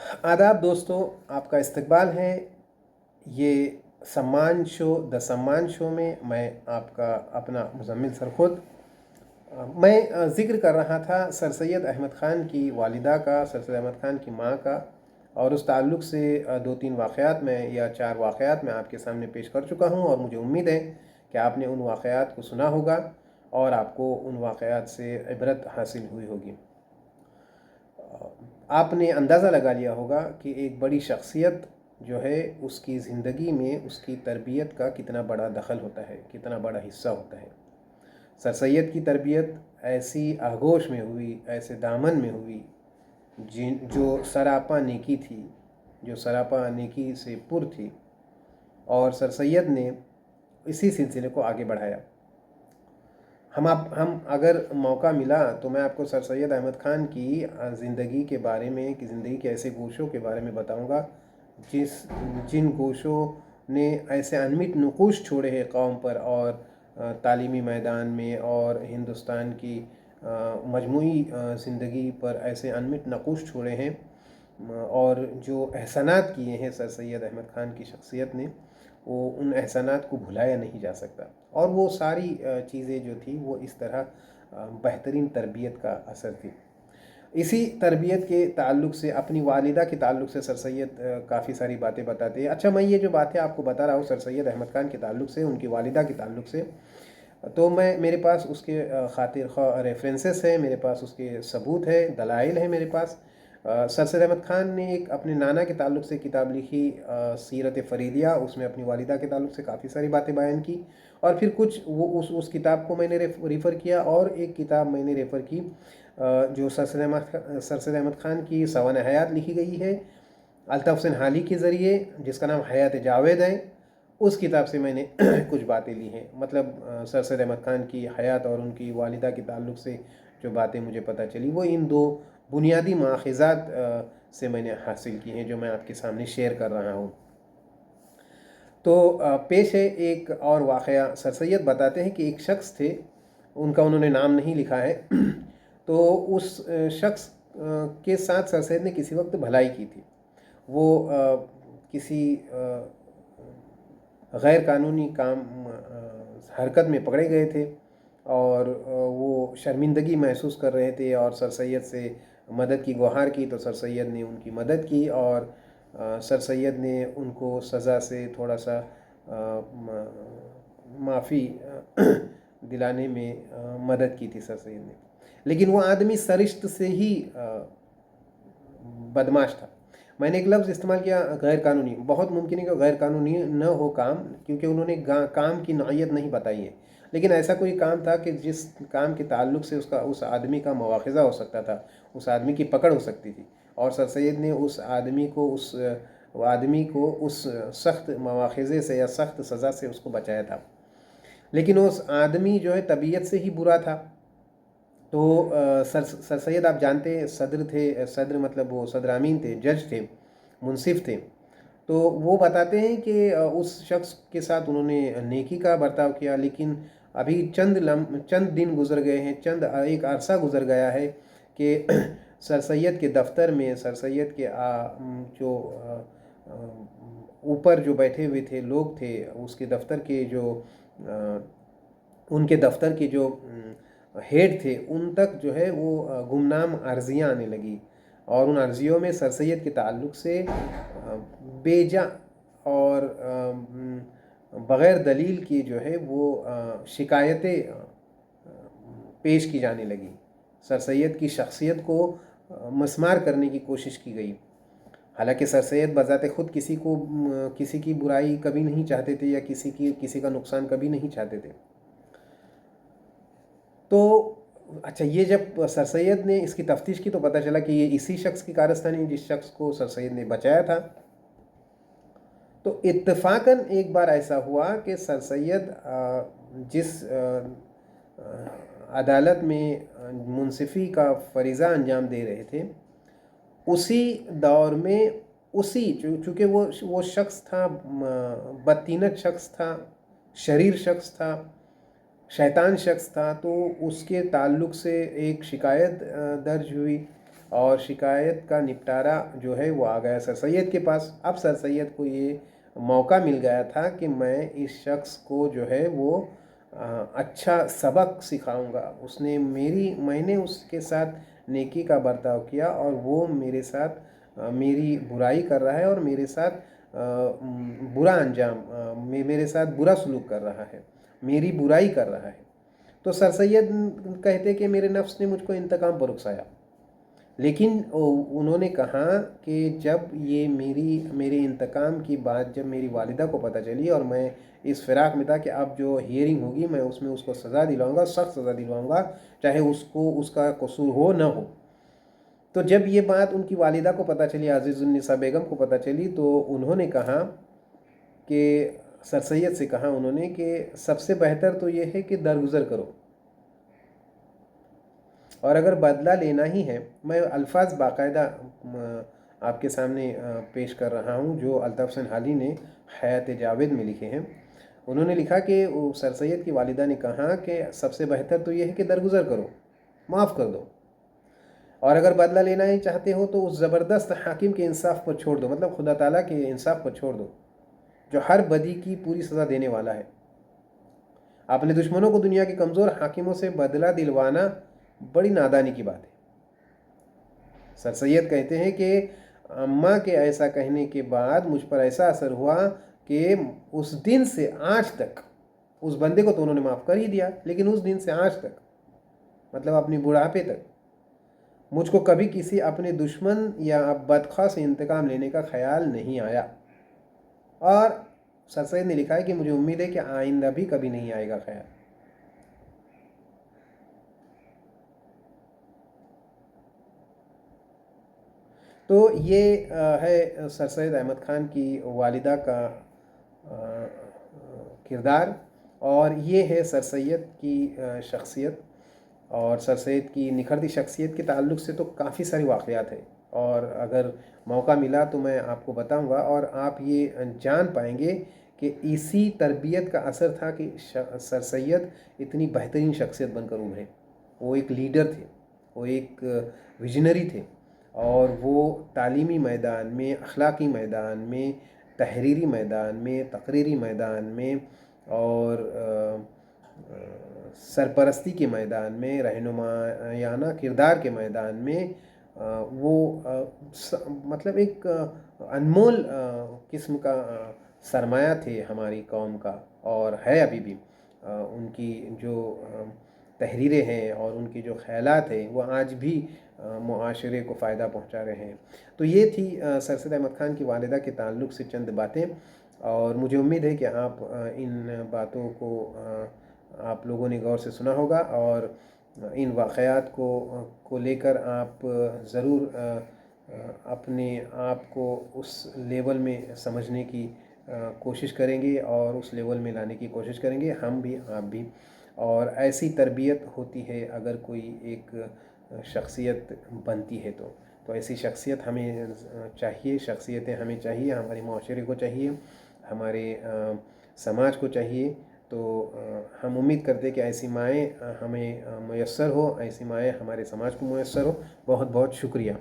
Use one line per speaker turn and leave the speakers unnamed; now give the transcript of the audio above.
आदाब दोस्तों, आपका इस्तकबाल है। ये सम्मान शो द सम्मान शो में मैं आपका अपना मुज़म्मिल सरखुद। मैं ज़िक्र कर रहा था सर सैयद अहमद ख़ान की वालिदा का, सर सैयद अहमद ख़ान की माँ का, और उस ताल्लुक़ से 2-3 वाक़यात में या 4 वाक़यात मैं आपके सामने पेश कर चुका हूँ, और मुझे उम्मीद है कि आपने उन वाक़यात को सुना होगा और आपको उन वाक़यात से इबरत हासिल हुई होगी। आपने अंदाज़ा लगा लिया होगा कि एक बड़ी शख्सियत जो है उसकी ज़िंदगी में उसकी तरबियत का कितना बड़ा दखल होता है, कितना बड़ा हिस्सा होता है। सर सैयद की तरबियत ऐसी आगोश में हुई, ऐसे दामन में हुई जो सरापा नेकी थी, जो सरापा नेकी से पुर थी, और सर सैयद ने इसी सिलसिले को आगे बढ़ाया। हम अगर मौका मिला तो मैं आपको सर सैयद अहमद ख़ान की ज़िंदगी के बारे में, कि ज़िंदगी के ऐसे गोशों के बारे में बताऊंगा जिन गोशों ने ऐसे अनमित नक़ूश छोड़े हैं कौम पर, और तालीमी मैदान में और हिंदुस्तान की मजमूई ज़िंदगी पर ऐसे अनमित नक़ूश छोड़े हैं, और जो एहसानात किए हैं सर सैयद अहमद ख़ान की शख्सियत ने, वो उन एहसानात को भुलाया नहीं जा सकता। और वो सारी चीज़ें जो थी वो इस तरह बेहतरीन तरबियत का असर थी। इसी तरबियत के ताल्लुक़ से, अपनी वालिदा के ताल्लुक़ से सर सैयद काफ़ी सारी बातें बताते हैं। अच्छा, मैं ये जो बातें आपको बता रहा हूँ सर सैयद अहमद ख़ान के ताल्लुक़ से, उनकी वालिदा के ताल्लुक़ से, तो मेरे पास उसके खातिर रेफरेंसेस हैं, मेरे पास उसके सबूत है, दलाइल है मेरे पास। सर सैयद अहमद ख़ान ने एक अपने नाना के ताल्लुक़ से किताब लिखी, सीरत फ़रीदिया। उसमें अपनी वालिदा के ताल्लुक़ से काफ़ी सारी बातें बयान की, और फिर कुछ वो उस किताब को मैंने रेफ़र किया, और एक किताब मैंने रेफ़र की जो सर सैयद अहमद ख़ान की सवान हयात लिखी गई है अल्ताफ़ हुसैन हाली के ज़रिए, जिसका नाम हयात जावेद है। उस किताब से मैंने कुछ बातें ली हैं, मतलब सर सैयद अहमद ख़ान की हयात और उनकी वालिदा के ताल्लुक़ से जो बातें मुझे पता चली, वो इन 2 बुनियादी माख़ज़ात से मैंने हासिल की हैं, जो मैं आपके सामने शेयर कर रहा हूँ। तो पेश है एक और वाक़या। सर सैयद बताते हैं कि एक शख्स थे, उनका उन्होंने नाम नहीं लिखा है तो उस शख्स के साथ सर सैयद ने किसी वक्त भलाई की थी। वो किसी गैर कानूनी हरकत में पकड़े गए थे, और वो शर्मिंदगी महसूस कर रहे थे, और सर सैयद से मदद की गुहार की, तो सर सैयद ने उनकी मदद की, और सर सैयद ने उनको सज़ा से थोड़ा सा माफ़ी दिलाने में मदद की थी सर सैयद ने। लेकिन वो आदमी सरिश्त से ही बदमाश था। मैंने एक लफ्ज़ इस्तेमाल किया, गैर कानूनी। बहुत मुमकिन है कि गैर कानूनी न हो काम, क्योंकि उन्होंने काम की नौइयत नहीं बताई है, लेकिन ऐसा कोई काम था कि जिस काम के ताल्लुक़ से उस आदमी का मुआख़ज़ा हो सकता था, उस आदमी की पकड़ हो सकती थी, और सर सैयद ने उस आदमी को उस सख्त मुआख़ज़े से या सख्त सज़ा से उसको बचाया था। लेकिन उस आदमी जो है तबीयत से ही बुरा था। तो सर सैयद आप जानते हैं सदर थे, सदर मतलब वो सदर अमीन थे, जज थे, मुंसिफ थे। तो वो बताते हैं कि उस शख्स के साथ उन्होंने नेकी का बर्ताव किया, लेकिन अभी चंद दिन गुजर गए हैं, एक अरसा गुजर गया है कि सर सैयद के दफ्तर में, सर सैयद के जो ऊपर जो बैठे हुए थे लोग थे, उसके दफ्तर के जो उनके दफ्तर के जो हेड थे, उन तक जो है वो गुमनाम अर्ज़ियाँ आने लगी, और उन अर्ज़ियों में सर सैयद के ताल्लुक़ से बेजा और बग़ैर दलील की जो है वो शिकायतें पेश की जाने लगी। सर सैयद की शख्सियत को मस्मार करने की कोशिश की गई। हालांकि सर सैयद बज़ाते ख़ुद किसी की बुराई कभी नहीं चाहते थे, या किसी का नुकसान कभी नहीं चाहते थे। तो अच्छा, ये जब सर सैयद ने इसकी तफ्तीश की तो पता चला कि ये इसी शख्स की कारस्तानी है जिस शख्स को सर सैयद ने बचाया था। तो इत्तफ़ाक़न एक बार ऐसा हुआ कि सर सैयद जिस अदालत में मुंसिफ़ी का फ़रीज़ा अंजाम दे रहे थे, उसी दौर में चूँकि वो शख्स था, बदतीनत शख्स था, शरीर शख्स था, शैतान शख्स था, तो उसके ताल्लुक़ से एक शिकायत दर्ज हुई, اور شکایت کا نپٹارا جو ہے وہ آ گیا سر سید کے پاس۔ اب سر سید کو یہ موقع مل گیا تھا کہ میں اس شخص کو جو ہے وہ اچھا سبق سکھاؤں گا۔ میں نے اس کے ساتھ نیکی کا برتاؤ کیا اور وہ میرے ساتھ میری برائی کر رہا ہے اور میرے ساتھ برا انجام میرے ساتھ برا سلوک کر رہا ہے، میری برائی کر رہا ہے۔ تو سر سید کہتے کہ میرے نفس نے مجھ کو انتقام پر اکسایا، لیکن انہوں نے کہا کہ جب یہ میرے انتقام کی بات جب میری والدہ کو پتہ چلی اور میں اس فراق میں تھا کہ اب جو ہیئرنگ ہوگی میں اس میں اس کو سزا دلواؤں گا، سخت سزا دلواؤں گا، چاہے اس کا قصور ہو نہ ہو۔ تو جب یہ بات ان کی والدہ کو پتہ چلی، عزیز النساء بیگم کو پتہ چلی، تو انہوں نے کہا کہ سر سید سے کہا انہوں نے کہ سب سے بہتر تو یہ ہے کہ درگزر کرو، اور اگر بدلہ لینا ہی ہے، میں الفاظ باقاعدہ آپ کے سامنے پیش کر رہا ہوں جو الطاف حسین حالی نے حیات جاوید میں لکھے ہیں۔ انہوں نے لکھا کہ سر سید کی والدہ نے کہا کہ سب سے بہتر تو یہ ہے کہ درگزر کرو، معاف کر دو، اور اگر بدلہ لینا ہی چاہتے ہو تو اس زبردست حاکم کے انصاف پر چھوڑ دو، مطلب خدا تعالیٰ کے انصاف پر چھوڑ دو جو ہر بدی کی پوری سزا دینے والا ہے۔ اپنے دشمنوں کو دنیا کے کمزور حاکموں سے بدلہ دلوانا بڑی نادانی کی بات ہے۔ سر سید کہتے ہیں کہ اماں کے ایسا کہنے کے بعد مجھ پر ایسا اثر ہوا کہ اس دن سے آج تک، اس بندے کو تو انہوں نے معاف کر ہی دیا، لیکن اس دن سے آج تک، مطلب اپنی بڑھاپے تک، مجھ کو کبھی کسی اپنے دشمن یا بدخواہ سے انتقام لینے کا خیال نہیں آیا۔ اور سر سید نے لکھا ہے کہ مجھے امید ہے کہ آئندہ بھی کبھی نہیں آئے گا خیال۔ تو یہ ہے سر سید احمد خان کی والدہ کا کردار، اور یہ ہے سر سید کی شخصیت۔ اور سر سید کی نکھرتی شخصیت کے تعلق سے تو کافی سارے واقعات ہیں، اور اگر موقع ملا تو میں آپ کو بتاؤں گا، اور آپ یہ جان پائیں گے کہ اسی تربیت کا اثر تھا کہ سر سید اتنی بہترین شخصیت بن کر ابھرے۔ وہ ایک لیڈر تھے، وہ ایک ویژنری تھے، اور وہ تعلیمی میدان میں، اخلاقی میدان میں، تحریری میدان میں، تقریری میدان میں، اور سرپرستی کے میدان میں، رہنمایانہ کردار کے میدان میں وہ مطلب ایک انمول قسم کا سرمایہ تھے ہماری قوم کا، اور ہے ابھی بھی۔ ان کی جو تحریریں ہیں اور ان کی جو خیالات ہیں وہ آج بھی معاشرے کو فائدہ پہنچا رہے ہیں۔ تو یہ تھی سر سید احمد خان کی والدہ کے تعلق سے چند باتیں، اور مجھے امید ہے کہ آپ ان باتوں کو آپ لوگوں نے غور سے سنا ہوگا، اور ان واقعات کو لے کر آپ ضرور اپنے آپ کو اس لیول میں سمجھنے کی کوشش کریں گے، اور اس لیول میں لانے کی کوشش کریں گے، ہم بھی آپ بھی۔ اور ایسی تربیت ہوتی ہے اگر کوئی ایک شخصیت بنتی ہے تو ایسی شخصیت ہمیں چاہیے، شخصیتیں ہمیں چاہیے، ہمارے معاشرے کو چاہیے، ہمارے سماج کو چاہیے۔ تو ہم امید کرتے کہ ایسی مائیں ہمیں میسر ہو، ایسی مائیں ہمارے سماج کو میسر ہو۔ بہت بہت شکریہ۔